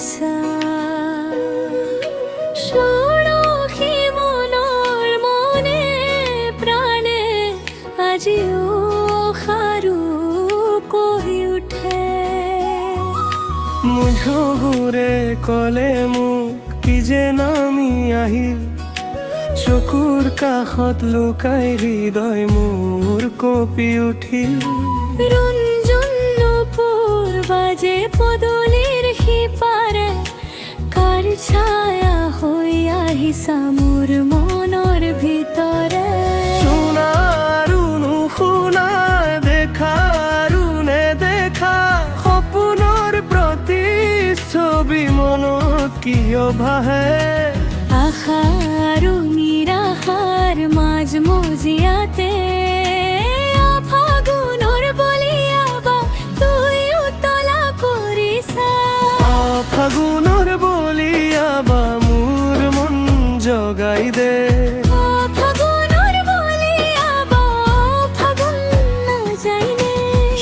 কৰিছা সৰসী মনৰ মনে প্ৰাণে আজিও সাৰু কহি উঠে মুঠবোৰে ক'লে মোক কি যে নামি আহিল চকুৰ কাষত লুকাই হৃদয় মোৰ কঁপি উঠিল ৰঞ্জন নূপুৰ বাজে পদূলিৰ সিপাৰে কাৰ ছায়া হৈ আহিছা মোৰ মনৰ ভিতৰে শুনা আৰু নুশুনা দেখা আৰু নেদেখা সপোনৰ প্ৰতিচ্ছবি মনত কিয় ভাহে আশা আৰু নিৰাশাৰ মাজ মজিয়াতে ফাগুনৰ বলিয়াবা তুই উতলা কৰিছা ফাগুনৰ বলিয়াবা মোৰ মন জগাই দে ফাগুনৰ বলিয়াবা ফাগুন নাযায়নে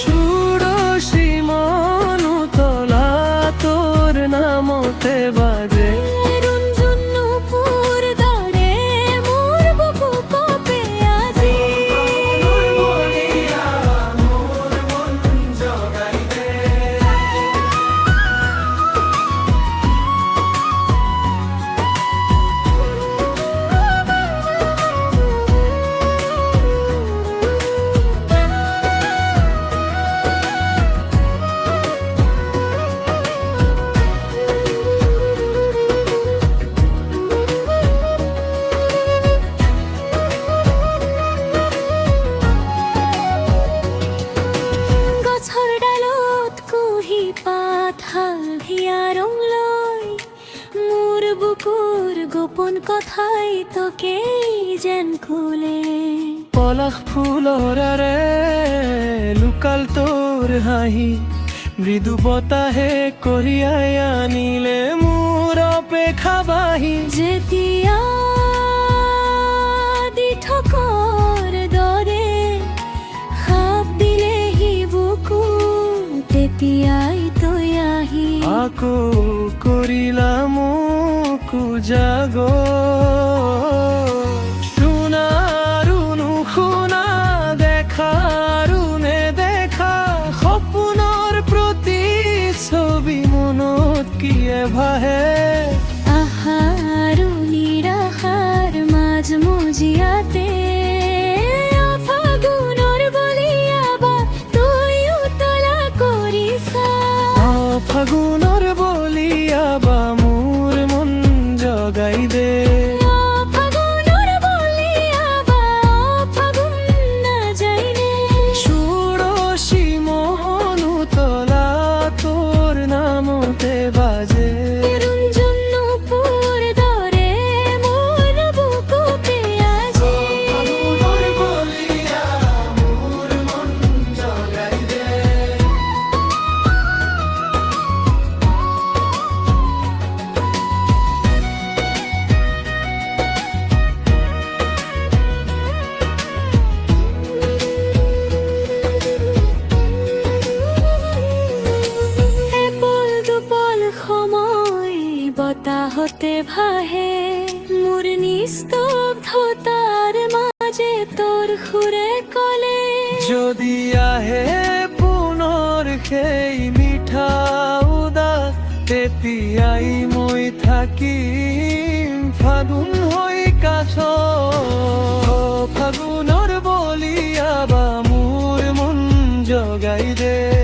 ষোড়শী মন উতলা তোৰ নামতে বাজে গোপন কথাই তোকে যেন খুলে পলাশ ফুলৰে লুকাল তোৰ হাঁহি মৃদু বতাহে কঢ়িয়াই আনিলে মোৰ অপেক্ষা বাহি যেতিয়া দিঠকৰ দৰে সাপ দিলেহি বুকু তেতিয়াই তই আহি আকৌ কৰিলা মোক উজাগৰ শুনা আৰু নুশুনা দেখা আৰু নেদেখা সপোনৰ প্ৰতিচ্ছবি মনত কিয়ে ভাহে আশা আৰু নিৰাশাৰ মাজ মজিয়াতে ফাগুনৰ বলিয়াবা তুই উতলা কৰিছা ফাগুনৰ বলিয়াবা মোৰ মন জগাই দে ফাগুনৰ বলিয়াবা ফাগুন নাযায়নে ষোড়শী মোহন উতলা তোৰ নামতে বাজে ৰঞ্জন নূপুৰ দৰে মোৰ বুকুতে আজি ফাগুনৰ বলিয়াবা মোৰ মন জগাই দে বতাহতে ভাহে মোৰ নিস্তব্ধতাৰ মাজে তোৰ সুৰে কলে যদি আহে পুনৰ সেই মিঠা উদাস তেতিয়াই মই থাকিম ফাগুন হৈ কাষত ফাগুনৰ বলিয়াবা মোৰ মন জগাই দে